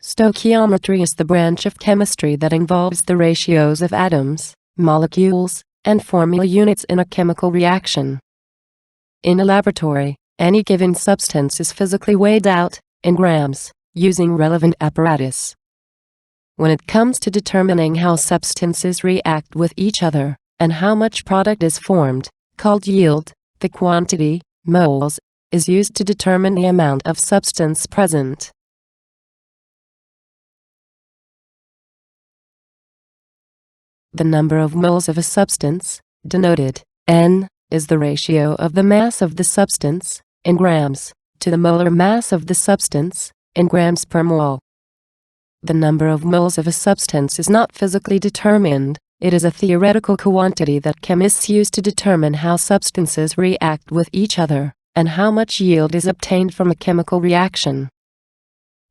Stoichiometry is the branch of chemistry that involves the ratios of atoms, molecules, and formula units in a chemical reaction. In a laboratory, any given substance is physically weighed out, in grams, using relevant apparatus. When it comes to determining how substances react with each other, and how much product is formed, called yield, the quantity, moles, is used to determine the amount of substance present. The number of moles of a substance, denoted N, is the ratio of the mass of the substance, in grams, to the molar mass of the substance, in grams per mole. The number of moles of a substance is not physically determined, it is a theoretical quantity that chemists use to determine how substances react with each other, and how much yield is obtained from a chemical reaction.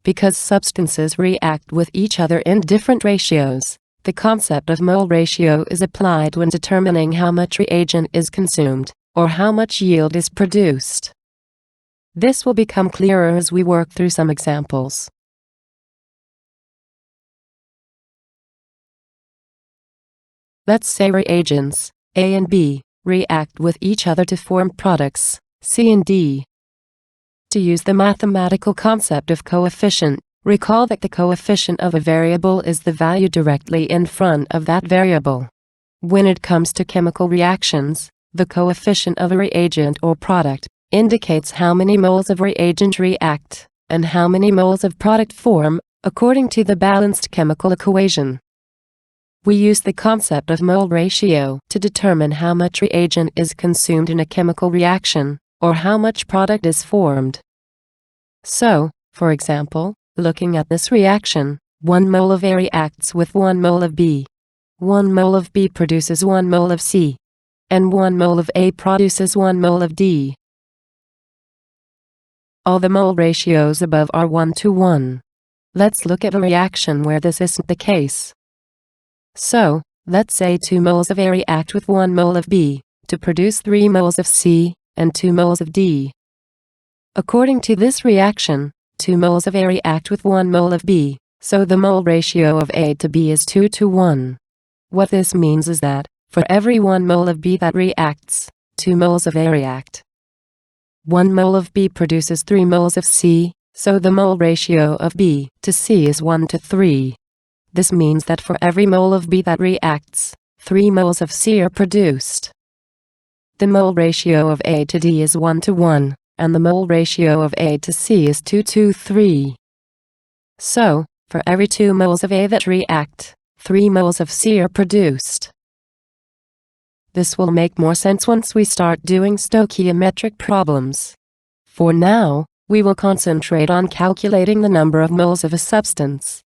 Because substances react with each other in different ratios, the concept of mole ratio is applied when determining how much reagent is consumed, or how much yield is produced. This will become clearer as we work through some examples. Let's say reagents, A and B, react with each other to form products, C and D. To use the mathematical concept of coefficient, recall that the coefficient of a variable is the value directly in front of that variable. When it comes to chemical reactions, the coefficient of a reagent or product indicates how many moles of reagent react, and how many moles of product form, according to the balanced chemical equation. We use the concept of mole ratio to determine how much reagent is consumed in a chemical reaction, or how much product is formed. So, for example, looking at this reaction, 1 mole of A reacts with 1 mole of B. 1 mole of B produces 1 mole of C. And 1 mole of A produces 1 mole of D. All the mole ratios above are 1 to 1. Let's look at a reaction where this isn't the case. So, let's say 2 moles of A react with 1 mole of B, to produce 3 moles of C, and 2 moles of D. According to this reaction, 2 moles of A react with 1 mole of B, so the mole ratio of A to B is 2 to 1. What this means is that, for every 1 mole of B that reacts, 2 moles of A react. 1 mole of B produces 3 moles of C, so the mole ratio of B to C is 1 to 3. This means that for every mole of B that reacts, 3 moles of C are produced. The mole ratio of A to D is 1 to 1. And the mole ratio of A to C is 2 to 3. So, for every 2 moles of A that react, 3 moles of C are produced. This will make more sense once we start doing stoichiometric problems. For now, we will concentrate on calculating the number of moles of a substance.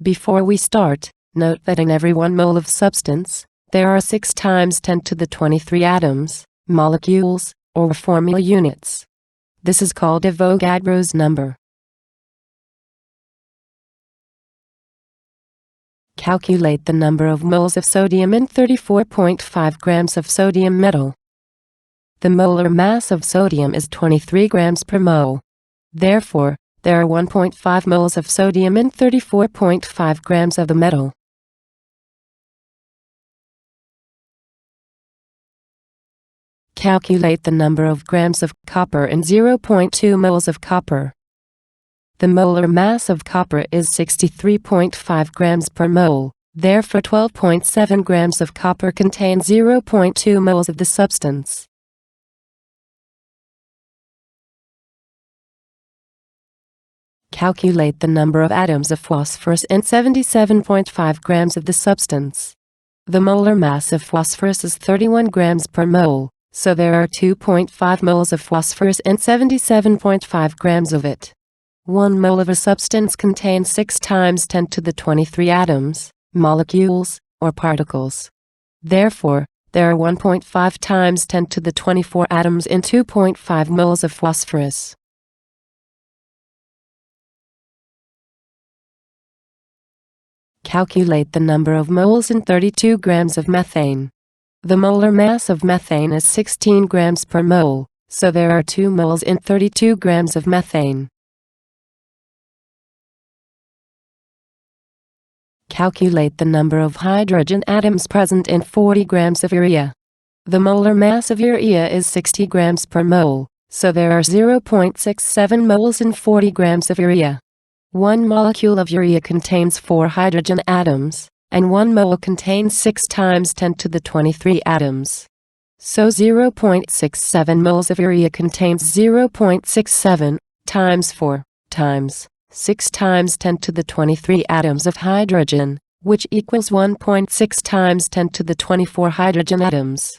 Before we start, note that in every 1 mole of substance, there are 6 times 10 to the 23 atoms, molecules, or formula units. This is called Avogadro's number. Calculate the number of moles of sodium in 34.5 grams of sodium metal. The molar mass of sodium is 23 grams per mole. Therefore, there are 1.5 moles of sodium in 34.5 grams of the metal. Calculate the number of grams of copper in 0.2 moles of copper. The molar mass of copper is 63.5 grams per mole, therefore 12.7 grams of copper contain 0.2 moles of the substance. Calculate the number of atoms of phosphorus in 77.5 grams of the substance. The molar mass of phosphorus is 31 grams per mole. So there are 2.5 moles of phosphorus and 77.5 grams of it. 1 mole of a substance contains 6 times 10 to the 23 atoms, molecules, or particles. Therefore, there are 1.5 times 10 to the 24 atoms in 2.5 moles of phosphorus. Calculate the number of moles in 32 grams of methane. The molar mass of methane is 16 grams per mole, so there are 2 moles in 32 grams of methane. Calculate the number of hydrogen atoms present in 40 grams of urea. The molar mass of urea is 60 grams per mole, so there are 0.67 moles in 40 grams of urea. 1 molecule of urea contains 4 hydrogen atoms, and 1 mole contains 6 times 10 to the 23 atoms. So 0.67 moles of urea contains 0.67 times 4 times 6 times 10 to the 23 atoms of hydrogen, which equals 1.6 times 10 to the 24 hydrogen atoms.